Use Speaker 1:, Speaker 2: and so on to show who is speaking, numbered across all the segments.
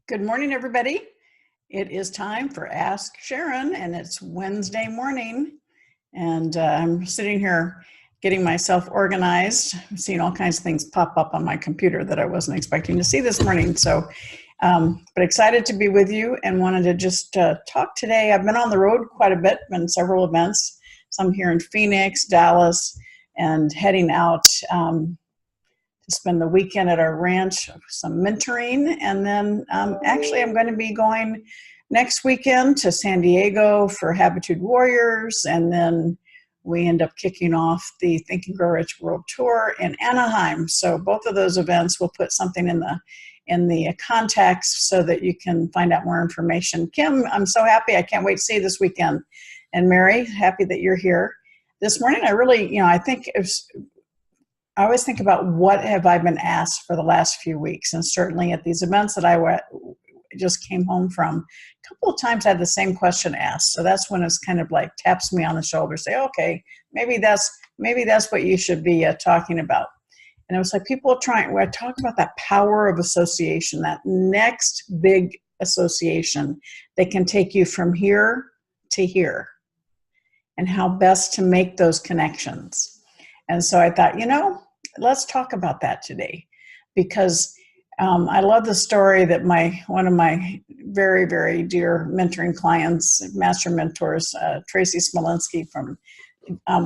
Speaker 1: Good morning, everybody. It is time for Ask Sharon, and it's Wednesday morning. And I'm sitting here getting myself organized. I'm seeing all kinds of things pop up on my computer that I wasn't expecting to see this morning. But excited to be with you and wanted to just talk today. I've been on the road quite a bit, been several events, some here in Phoenix, Dallas, and heading out to spend the weekend at our ranch, some mentoring. And then actually I'm going to be going next weekend to San Diego for Habitude Warriors. And then we end up kicking off the Think and Grow Rich World Tour in Anaheim. So both of those events, we'll put something in the contacts so that you can find out more information. Kim, I'm so happy. I can't wait to see you this weekend. And Mary, happy that you're here. This morning, I really, I always think about what have I been asked for the last few weeks. And certainly at these events that I just came home from, a couple of times I had the same question asked. So that's when it's kind of like taps me on the shoulder, say, okay, maybe that's what you should be talking about. And it was like people I talk about that power of association, that next big association that can take you from here to here, and how best to make those connections. And so I thought, let's talk about that today, because I love the story that one of my very, very dear mentoring clients, master mentors, Tracy Smolinski from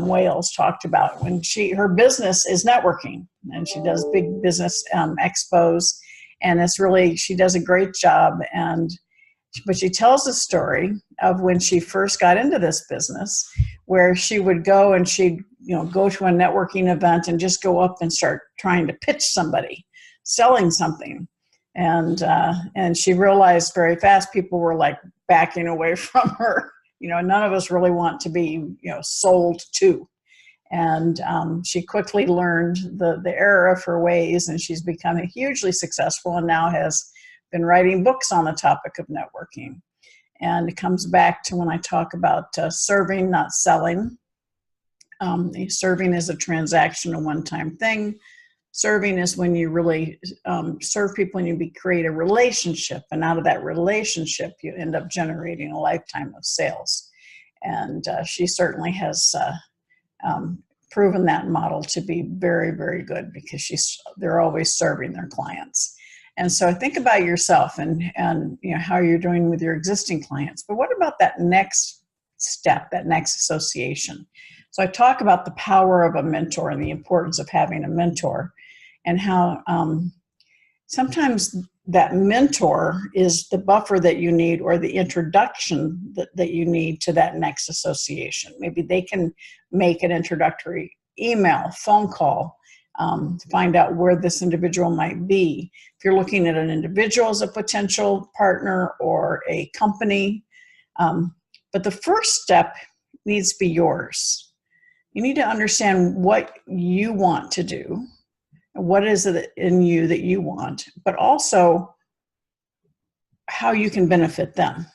Speaker 1: Wales, talked about when her business is networking, and she does big business expos, and she does a great job. But she tells a story of when she first got into this business, where she would go and she'd go to a networking event and just go up and start trying to pitch somebody, selling something. And she realized very fast people were like backing away from her. None of us really want to be, sold to. And she quickly learned the error of her ways, and she's become hugely successful and now has been writing books on the topic of networking. And it comes back to when I talk about serving, not selling. Serving is a transaction, a one-time thing. Serving is when you really serve people and you create a relationship. And out of that relationship, you end up generating a lifetime of sales. And she certainly has proven that model to be very, very good, because they're always serving their clients. And so think about yourself and how you're doing with your existing clients. But what about that next step, that next association? So I talk about the power of a mentor and the importance of having a mentor, and how sometimes that mentor is the buffer that you need, or the introduction that you need to that next association. Maybe they can make an introductory email, phone call, to find out where this individual might be. If you're looking at an individual as a potential partner or a company. But the first step needs to be yours. You need to understand what you want to do, what is it in you that you want, but also how you can benefit them.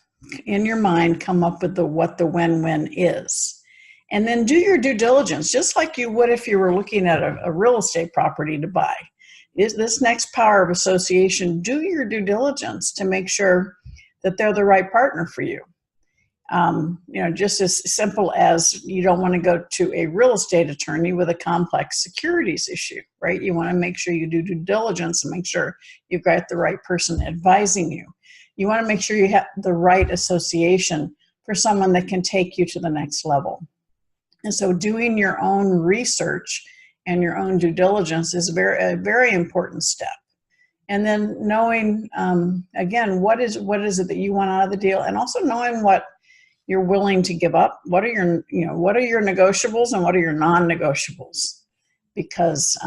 Speaker 1: In your mind, come up with what the win-win is. And then do your due diligence, just like you would if you were looking at a real estate property to buy. Is this next power of association, do your due diligence to make sure that they're the right partner for you. Just as simple as you don't want to go to a real estate attorney with a complex securities issue, right? You want to make sure you do due diligence and make sure you've got the right person advising you. You want to make sure you have the right association for someone that can take you to the next level. And so doing your own research and your own due diligence is a very important step. And then knowing, again, what is it that you want out of the deal, and also knowing what you're willing to give up. What are your negotiables and what are your non-negotiables? Because,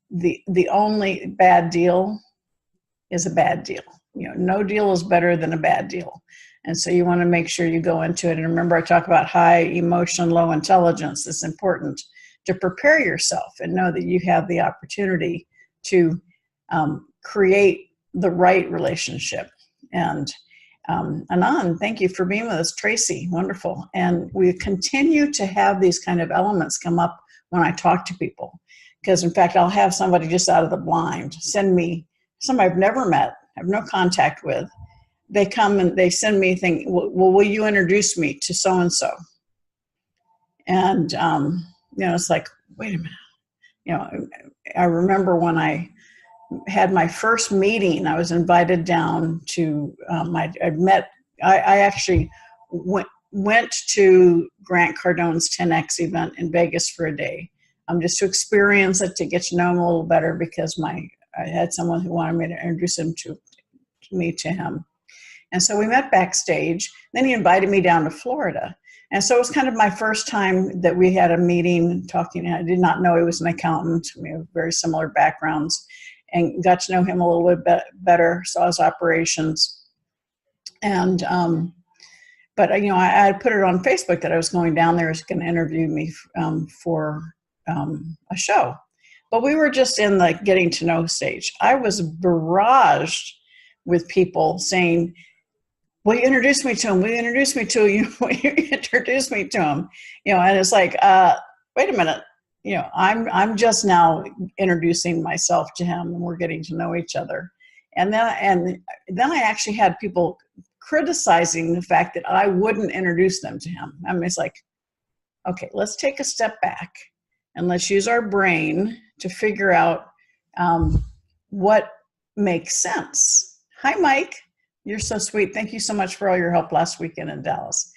Speaker 1: the only bad deal is a bad deal. No deal is better than a bad deal. And so you want to make sure you go into it. And remember, I talk about high emotion, low intelligence. It's important to prepare yourself and know that you have the opportunity to create the right relationship. And Anand, thank you for being with us. Tracy, wonderful. And we continue to have these kind of elements come up when I talk to people. Because in fact, I'll have somebody just out of the blind send me somebody I've never met, have no contact with, they come and they send me a thing, well, will you introduce me to so-and-so? And, it's like, wait a minute. I remember when I had my first meeting, I was invited down to, I actually went to Grant Cardone's 10X event in Vegas for a day, just to experience it, to get to know him a little better, because I had someone who wanted me to introduce me to him. And so we met backstage. Then he invited me down to Florida. And so it was kind of my first time that we had a meeting talking. I did not know he was an accountant. We have very similar backgrounds, and got to know him a little bit better, saw his operations. And, but I put it on Facebook that I was going down there, was going to interview me for a show. But we were just in the getting to know stage. I was barraged with people saying, will you introduce me to him? Will you introduce me to him? Will you introduce me to him? And it's like, wait a minute. I'm just now introducing myself to him, and we're getting to know each other. And then I actually had people criticizing the fact that I wouldn't introduce them to him. I mean, it's like, okay, let's take a step back and let's use our brain to figure out what makes sense. Hi, Mike. You're so sweet. Thank you so much for all your help last weekend in Dallas.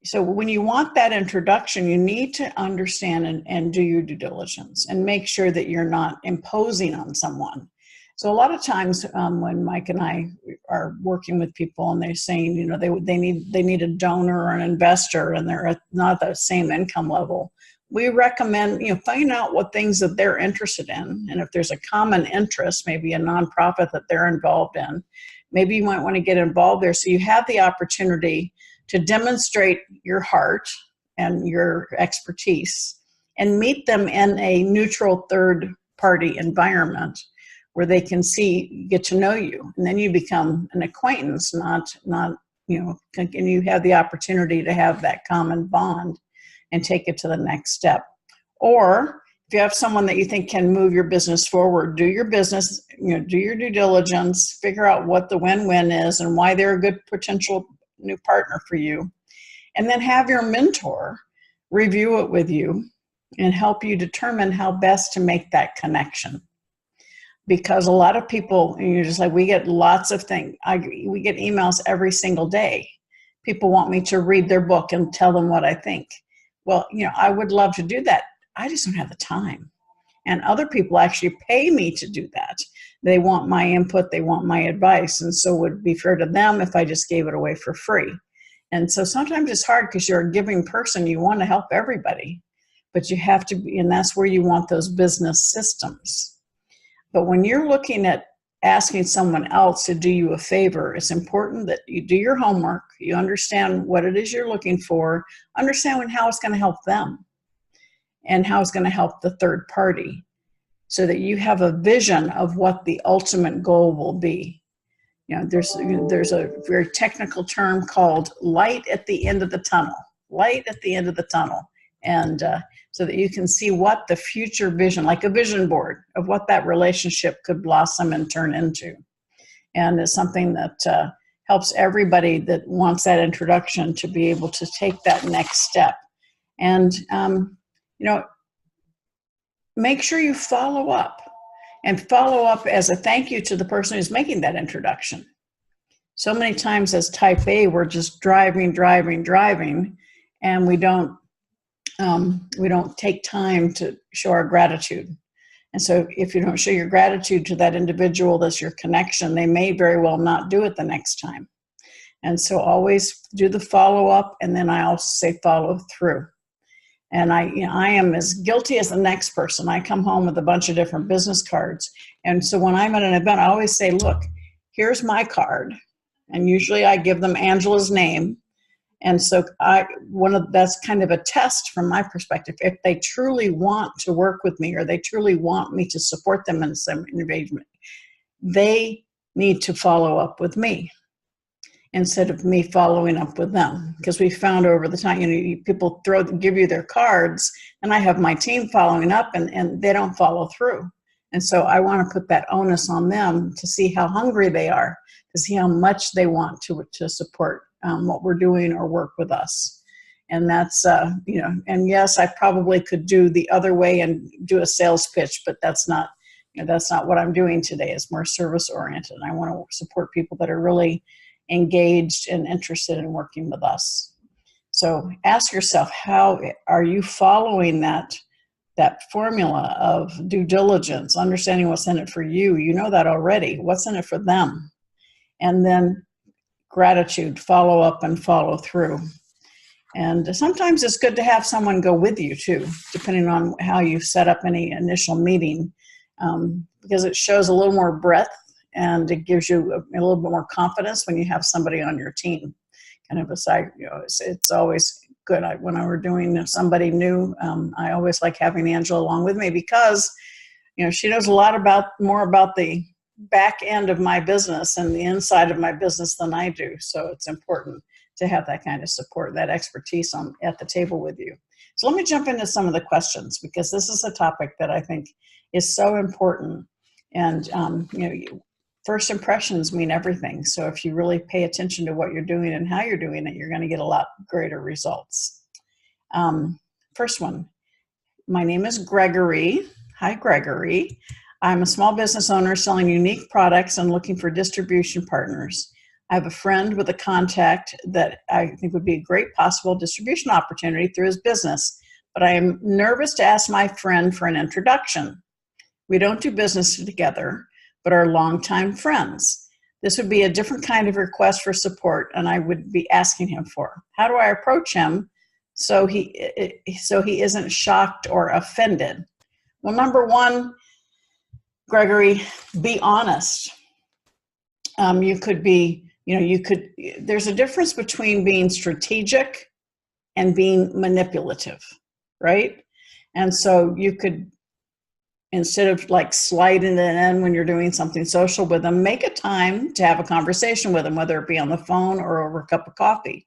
Speaker 1: So when you want that introduction, you need to understand and do your due diligence and make sure that you're not imposing on someone. So a lot of times when Mike and I are working with people and they're saying, they need a donor or an investor, and they're not the same income level, we recommend, find out what things that they're interested in. And if there's a common interest, maybe a nonprofit that they're involved in, maybe you might want to get involved there, so you have the opportunity to demonstrate your heart and your expertise, and meet them in a neutral third party environment where they can get to know you. And then you become an acquaintance, and you have the opportunity to have that common bond and take it to the next step. Or if you have someone that you think can move your business forward, do your business, do your due diligence, figure out what the win-win is and why they're a good potential new partner for you. And then have your mentor review it with you and help you determine how best to make that connection. Because a lot of people, and you're just like, we get lots of things. We get emails every single day. People want me to read their book and tell them what I think. Well, I would love to do that. I just don't have the time. And other people actually pay me to do that. They want my input, they want my advice. And so it would be fair to them if I just gave it away for free. And so sometimes it's hard because you're a giving person. You want to help everybody, but you have to be, and that's where you want those business systems. But when you're looking at asking someone else to do you a favor, it's important that you do your homework, you understand what it is you're looking for, understand how it's going to help them and how it's going to help the third party, so that you have a vision of what the ultimate goal will be. There's a very technical term called light at the end of the tunnel, and so that you can see what the future vision, like a vision board of what that relationship could blossom and turn into. And it's something that helps everybody that wants that introduction to be able to take that next step. And, make sure you follow up as a thank you to the person who's making that introduction. So many times as type A, we're just driving, and we don't take time to show our gratitude. And so if you don't show your gratitude to that individual that's your connection, they may very well not do it the next time. And so always do the follow-up, and then I also say follow through. And I am as guilty as the next person. I come home with a bunch of different business cards. And so when I'm at an event, I always say, look, here's my card. And usually I give them Angela's name. And so that's kind of a test from my perspective. If they truly want to work with me, or they truly want me to support them in some engagement, they need to follow up with me instead of me following up with them. Because we found over the time, people give you their cards, and I have my team following up, and they don't follow through. And so I want to put that onus on them to see how hungry they are, to see how much they want to support what we're doing or work with us. And that's, and yes, I probably could do the other way and do a sales pitch, but that's not what I'm doing today. It's more service oriented. I want to support people that are really engaged and interested in working with us. So ask yourself, how are you following that formula of due diligence, understanding what's in it for you? You know that already. What's in it for them? And then gratitude, follow up and follow through. And sometimes it's good to have someone go with you too, depending on how you set up any initial meeting, because it shows a little more breadth and it gives you a little bit more confidence when you have somebody on your team. Kind of aside, it's always good. When I were doing somebody new, I always like having Angela along with me because, she knows a lot more about the back end of my business and the inside of my business than I do. So it's important to have that kind of support, that expertise at the table with you. So let me jump into some of the questions, because this is a topic that I think is so important. And, first impressions mean everything. So if you really pay attention to what you're doing and how you're doing it, you're going to get a lot greater results. First one, my name is Gregory. Hi, Gregory. I'm a small business owner selling unique products and looking for distribution partners. I have a friend with a contact that I think would be a great possible distribution opportunity through his business, but I am nervous to ask my friend for an introduction. We don't do business together, but are longtime friends. This would be a different kind of request for support, and I would be asking him for. How do I approach him so he isn't shocked or offended? Well, number one, Gregory, be honest. There's a difference between being strategic and being manipulative, right? And so you could, instead of like sliding it in when you're doing something social with them, make a time to have a conversation with them, whether it be on the phone or over a cup of coffee,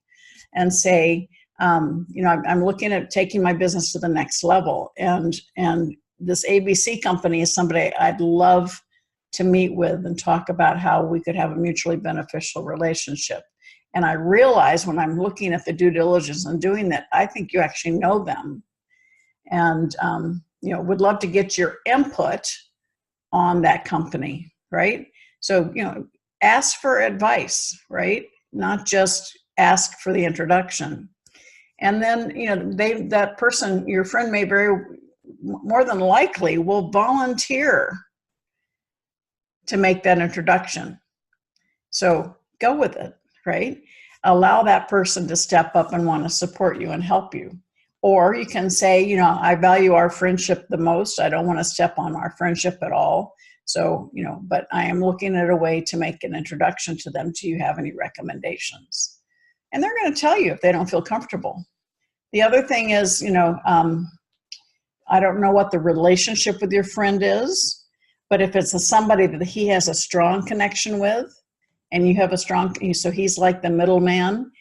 Speaker 1: and say, I'm looking at taking my business to the next level. And this ABC company is somebody I'd love to meet with and talk about how we could have a mutually beneficial relationship. And I realize when I'm looking at the due diligence and doing that, I think you actually know them. And, would love to get your input on that company, right? So, ask for advice, right? Not just ask for the introduction. And then, that person, your friend may more than likely will volunteer to make that introduction. So go with it, right? Allow that person to step up and want to support you and help you. Or you can say, I value our friendship the most. I don't want to step on our friendship at all. So, but I am looking at a way to make an introduction to them. Do you have any recommendations? And they're going to tell you if they don't feel comfortable. The other thing is, I don't know what the relationship with your friend is, but if it's somebody that he has a strong connection with, and you have so he's like the middleman,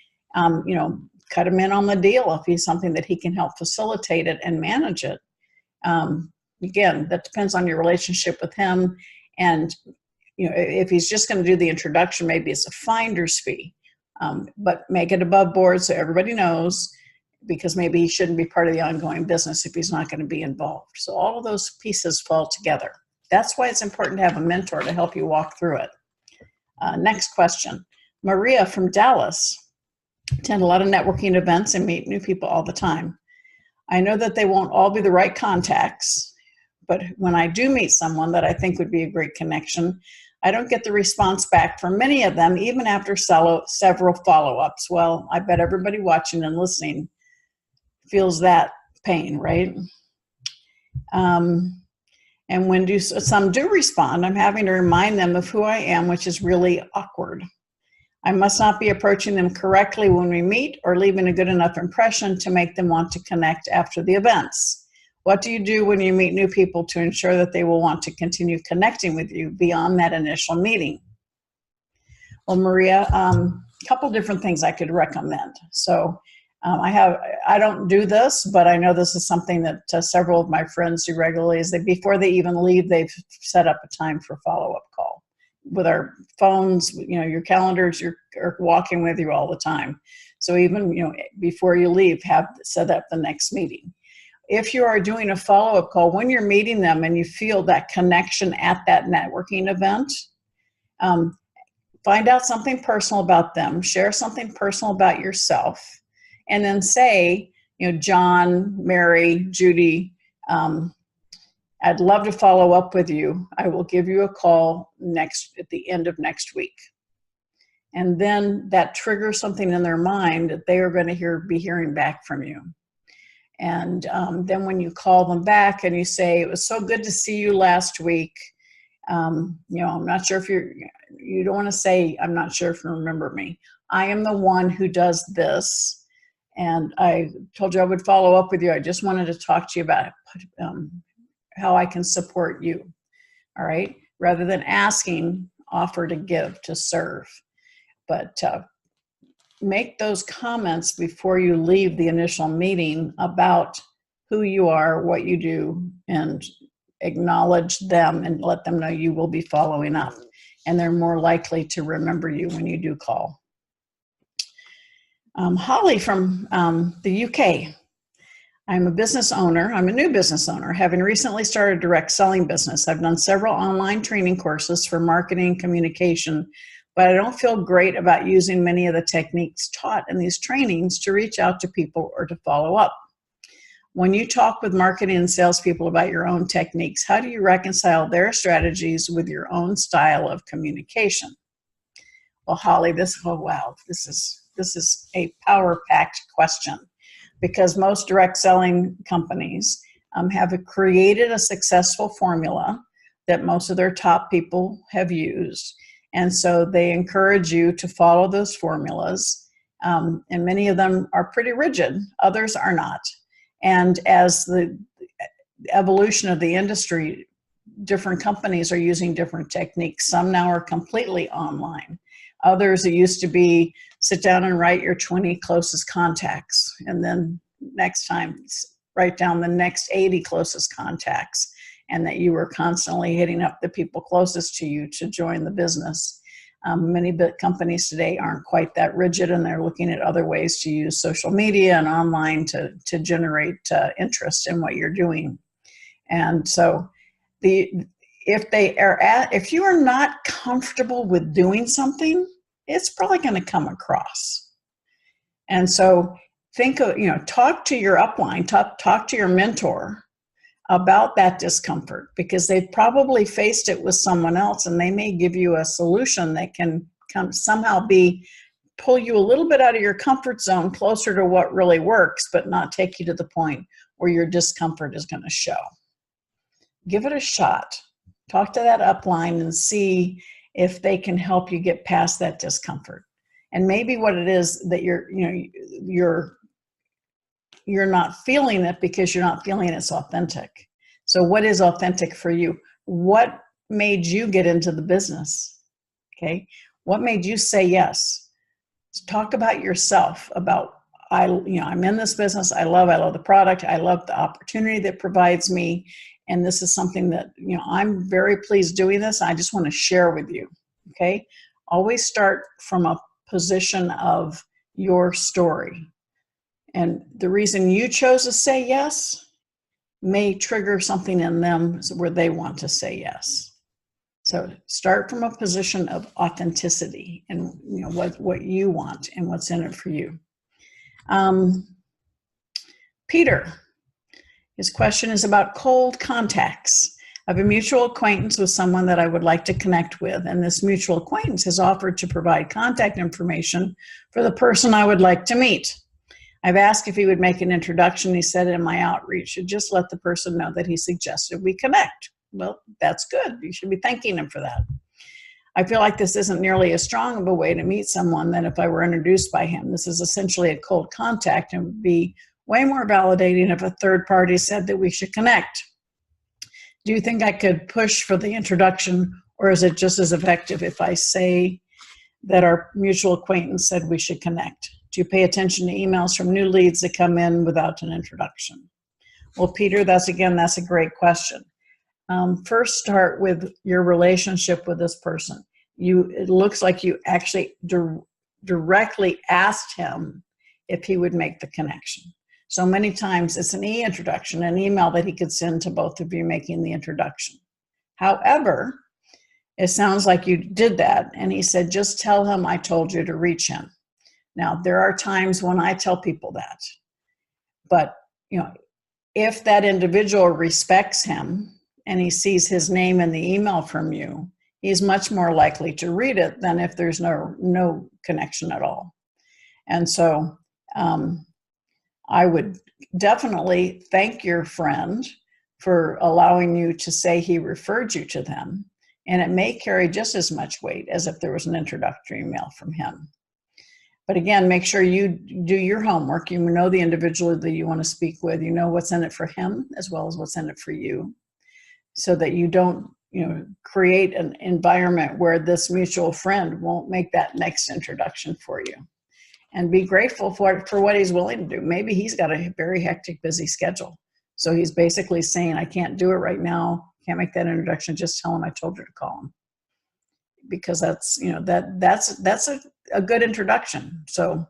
Speaker 1: cut him in on the deal if he's something that he can help facilitate it and manage it. Again, that depends on your relationship with him. And, if he's just going to do the introduction, maybe it's a finder's fee, but make it above board so everybody knows, because maybe he shouldn't be part of the ongoing business if he's not going to be involved. So all of those pieces fall together. That's why it's important to have a mentor to help you walk through it. Next question. Maria from Dallas. Attend a lot of networking events and meet new people all the time. I know that they won't all be the right contacts, but when I do meet someone that I think would be a great connection, I don't get the response back from many of them, even after several follow-ups. Well, I bet everybody watching and listening feels that pain, right? And when some do respond, I'm having to remind them of who I am, which is really awkward. I must not be approaching them correctly when we meet or leaving a good enough impression to make them want to connect after the events. What do you do when you meet new people to ensure that they will want to continue connecting with you beyond that initial meeting? Well, Maria, a couple different things I could recommend. So I don't do this, but I know this is something that several of my friends do regularly, is that before they even leave, they've set up a time for follow-up call. With our phones, your calendars are walking with you all the time. So even, before you leave, have set up the next meeting. If you are doing a follow-up call, when you're meeting them and you feel that connection at that networking event, find out something personal about them, share something personal about yourself, and then say, John, Mary, Judy, I'd love to follow up with you. I will give you a call at the end of next week. And then that triggers something in their mind that they are going to be hearing back from you. And then when you call them back and you say, it was so good to see you last week. I'm not sure if you don't want to say, I'm not sure if you remember me. I am the one who does this. And I told you I would follow up with you. I just wanted to talk to you about how I can support you. All right. Rather than asking, offer to give, to serve. But make those comments before you leave the initial meeting about who you are, what you do, and acknowledge them and let them know you will be following up. And they're more likely to remember you when you do call. Holly from the UK. I'm a business owner. I'm a new business owner, having recently started a direct selling business. I've done several online training courses for marketing and communication, but I don't feel great about using many of the techniques taught in these trainings to reach out to people or to follow up. When you talk with marketing and salespeople about your own techniques, how do you reconcile their strategies with your own style of communication? Well, Holly, this is a power-packed question, because most direct selling companies have created a successful formula that most of their top people have used. And so they encourage you to follow those formulas. And many of them are pretty rigid. Others are not. And as the evolution of the industry, different companies are using different techniques. Some now are completely online. Others, it used to be sit down and write your 20 closest contacts. And then next time, write down the next 80 closest contacts. And that you were constantly hitting up the people closest to you to join the business. Many companies today aren't quite that rigid, and they're looking at other ways to use social media and online to generate interest in what you're doing. And so if you are not comfortable with doing something, it's probably going to come across. And so talk to your upline, talk to your mentor about that discomfort, because they've probably faced it with someone else, and they may give you a solution that can somehow pull you a little bit out of your comfort zone, closer to what really works, but not take you to the point where your discomfort is going to show. Give it a shot. Talk to that upline and see if they can help you get past that discomfort. And maybe what it is that you're not feeling it because you're not feeling it's authentic. So what is authentic for you? What made you get into the business? Okay. What made you say yes? Talk about yourself, about, I'm in this business. I love the product. I love the opportunity that provides me. And this is something that, I'm very pleased doing this. I just want to share with you. Okay. Always start from a position of your story. And the reason you chose to say yes may trigger something in them where they want to say yes. So start from a position of authenticity and what you want and what's in it for you. Peter, his question is about cold contacts. I have a mutual acquaintance with someone that I would like to connect with, and this mutual acquaintance has offered to provide contact information for the person I would like to meet. I've asked if he would make an introduction. He said in my outreach, should just let the person know that he suggested we connect. Well, that's good. You should be thanking him for that. I feel like this isn't nearly as strong of a way to meet someone than if I were introduced by him. This is essentially a cold contact and would be way more validating if a third party said that we should connect. Do you think I could push for the introduction, or is it just as effective if I say that our mutual acquaintance said we should connect? Do you pay attention to emails from new leads that come in without an introduction? Well, Peter, that's a great question. First, start with your relationship with this person. It looks like you actually directly asked him if he would make the connection. So many times it's an e-introduction, an email that he could send to both of you making the introduction. However, it sounds like you did that, and he said, just tell him I told you to reach him. Now, there are times when I tell people that, but if that individual respects him and he sees his name in the email from you, he's much more likely to read it than if there's no connection at all. And so I would definitely thank your friend for allowing you to say he referred you to them. And it may carry just as much weight as if there was an introductory email from him. But again, make sure you do your homework. You know the individual that you want to speak with. You know what's in it for him as well as what's in it for you, so that you don't create an environment where this mutual friend won't make that next introduction for you. And be grateful for what he's willing to do. Maybe he's got a very hectic, busy schedule. So he's basically saying, I can't do it right now. Can't make that introduction. Just tell him I told you to call him. Because that's a good introduction. So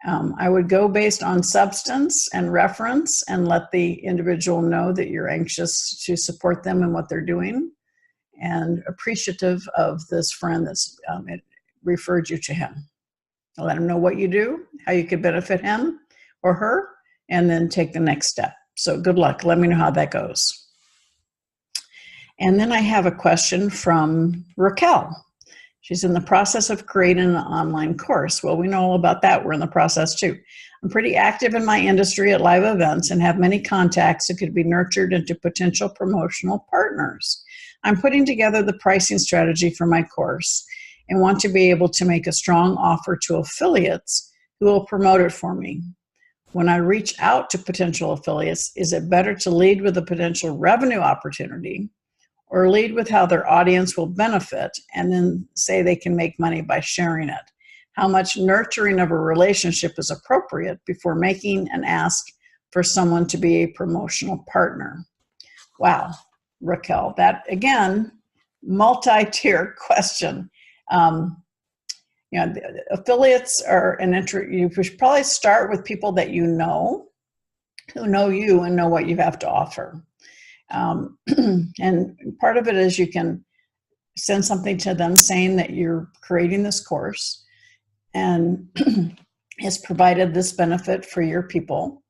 Speaker 1: I would go based on substance and reference and let the individual know that you're anxious to support them in what they're doing and appreciative of this friend that's referred you to him. Let him know what you do, how you could benefit him or her, and then take the next step. So good luck. Let me know how that goes. And then I have a question from Raquel. She's in the process of creating an online course. Well, we know all about that. We're in the process too. I'm pretty active in my industry at live events and have many contacts that could be nurtured into potential promotional partners. I'm putting together the pricing strategy for my course and want to be able to make a strong offer to affiliates who will promote it for me. When I reach out to potential affiliates, is it better to lead with a potential revenue opportunity or lead with how their audience will benefit and then say they can make money by sharing it? How much nurturing of a relationship is appropriate before making an ask for someone to be a promotional partner? Wow, Raquel, that again, multi-tier question. Affiliates are you should probably start with people that you know, who know you and know what you have to offer. And part of it is you can send something to them saying that you're creating this course and has provided this benefit for your people,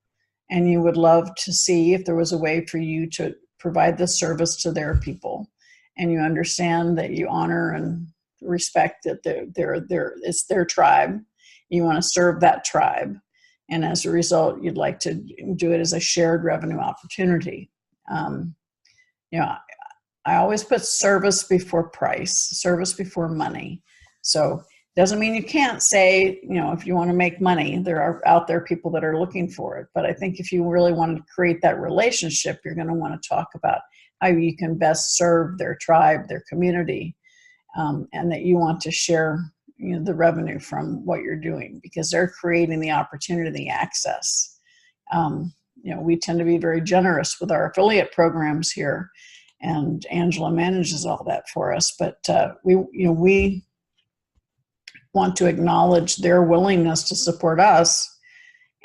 Speaker 1: and you would love to see if there was a way for you to provide this service to their people, and you understand that you honor and respect that it's their tribe. You want to serve that tribe, and as a result, you'd like to do it as a shared revenue opportunity. I always put service before price, service before money. So it doesn't mean you can't say, if you want to make money, there are out there people that are looking for it. But I think if you really want to create that relationship, you're going to want to talk about how you can best serve their tribe, their community, and that you want to share the revenue from what you're doing because they're creating the opportunity, the access. We tend to be very generous with our affiliate programs here, and Angela manages all that for us. But we want to acknowledge their willingness to support us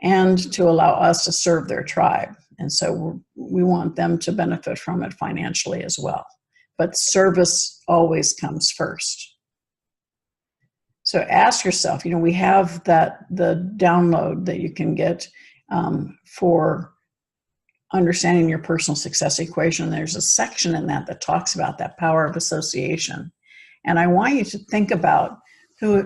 Speaker 1: and to allow us to serve their tribe. And so we want them to benefit from it financially as well. But service always comes first. So ask yourself, we have the download that you can get for understanding your personal success equation. There's a section in that talks about that power of association. And I want you to think about who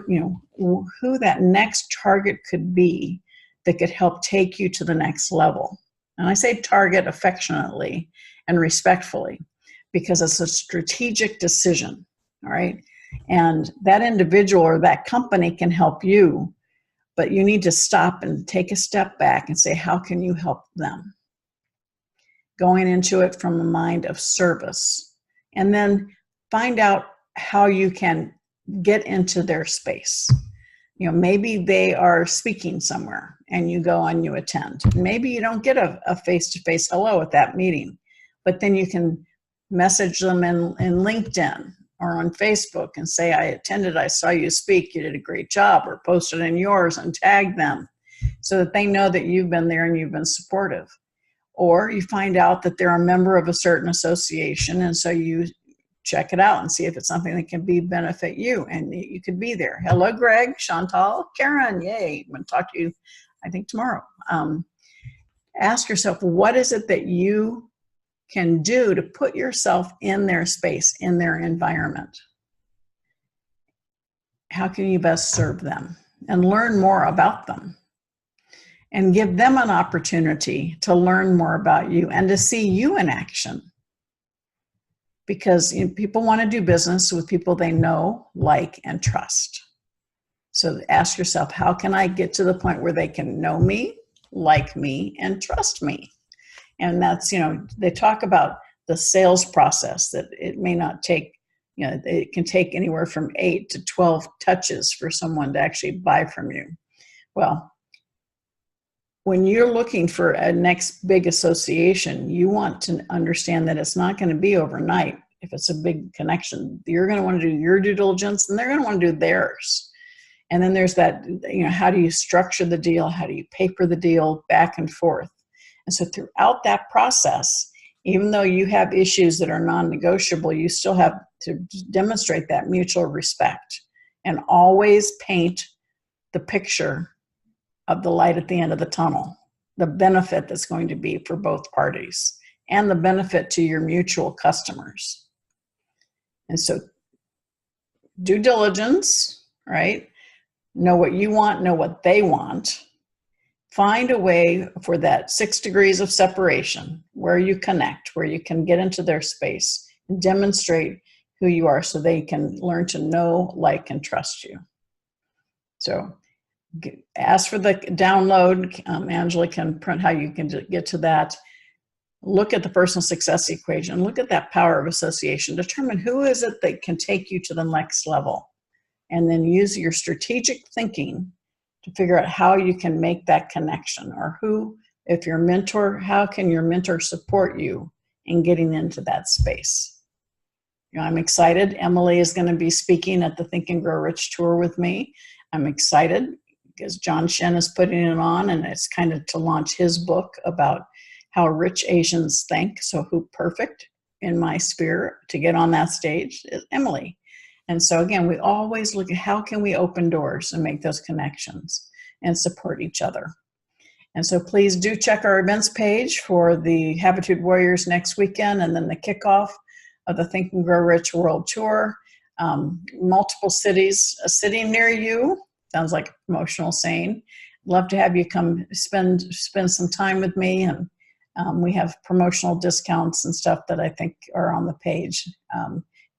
Speaker 1: that next target could be that could help take you to the next level. And I say target affectionately and respectfully because it's a strategic decision, all right? And that individual or that company can help you, but you need to stop and take a step back and say, how can you help them? Going into it from a mind of service, and then find out how you can get into their space. Maybe they are speaking somewhere and you go and you attend. Maybe you don't get a face-to-face hello at that meeting, but then you can message them in LinkedIn or on Facebook and say, I attended, I saw you speak, you did a great job, or post it in yours and tag them so that they know that you've been there and you've been supportive. Or you find out that they're a member of a certain association, and so you check it out and see if it's something that can benefit you, and you could be there. Hello, Greg, Chantal, Karen, yay. I'm going to talk to you, I think, tomorrow. Ask yourself, what is it that you can do to put yourself in their space, in their environment? How can you best serve them? And learn more about them. And give them an opportunity to learn more about you and to see you in action. Because people want to do business with people they know, like, and trust. So ask yourself, how can I get to the point where they can know me, like me, and trust me? And that's, they talk about the sales process, that it may not take, it can take anywhere from 8 to 12 touches for someone to actually buy from you. Well, when you're looking for a next big association, you want to understand that it's not going to be overnight. If it's a big connection, you're going to want to do your due diligence and they're going to want to do theirs. And then there's that, how do you structure the deal? How do you paper the deal, back and forth? And so throughout that process, even though you have issues that are non-negotiable, you still have to demonstrate that mutual respect and always paint the picture of the light at the end of the tunnel, the benefit that's going to be for both parties and the benefit to your mutual customers. And so due diligence, right? Know what you want, know what they want. Find a way for that 6 degrees of separation where you connect, where you can get into their space and demonstrate who you are so they can learn to know, like, and trust you. So ask for the download. Angela can print how you can get to that. Look at the personal success equation. Look at that power of association. Determine who is it that can take you to the next level. And then use your strategic thinking to figure out how you can make that connection, or who, if your mentor, how can your mentor support you in getting into that space? I'm excited. Emily is going to be speaking at the Think and Grow Rich tour with me. I'm excited because John Shen is putting it on, and it's kind of to launch his book about how rich Asians think. So who perfect in my sphere to get on that stage is Emily. And so again, we always look at how can we open doors and make those connections and support each other. And so please do check our events page for the Habitude Warriors next weekend, and then the kickoff of the Think and Grow Rich World Tour. Multiple cities, a city near you. Sounds like a promotional saying. Love to have you come spend some time with me, and we have promotional discounts and stuff that I think are on the page.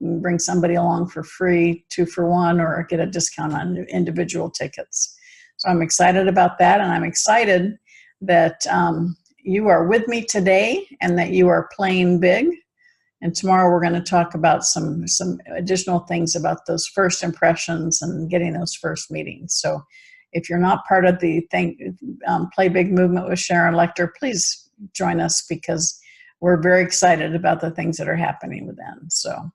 Speaker 1: You can bring somebody along for free, 2 for 1, or get a discount on individual tickets. So I'm excited about that, and I'm excited that you are with me today and that you are playing big. And tomorrow we're going to talk about some additional things about those first impressions and getting those first meetings. So if you're not part of the Play Big movement with Sharon Lechter, please join us, because we're very excited about the things that are happening within. So,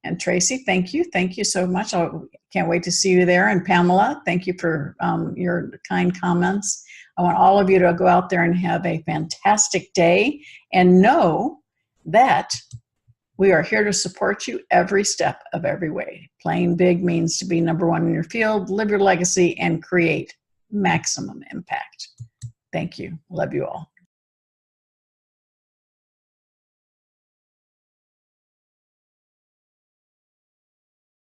Speaker 1: and Tracy, thank you. Thank you so much. I can't wait to see you there. And Pamela, thank you for your kind comments. I want all of you to go out there and have a fantastic day, and know that we are here to support you every step of every way. Playing big means to be number 1 in your field, live your legacy, and create maximum impact. Thank you. Love you all.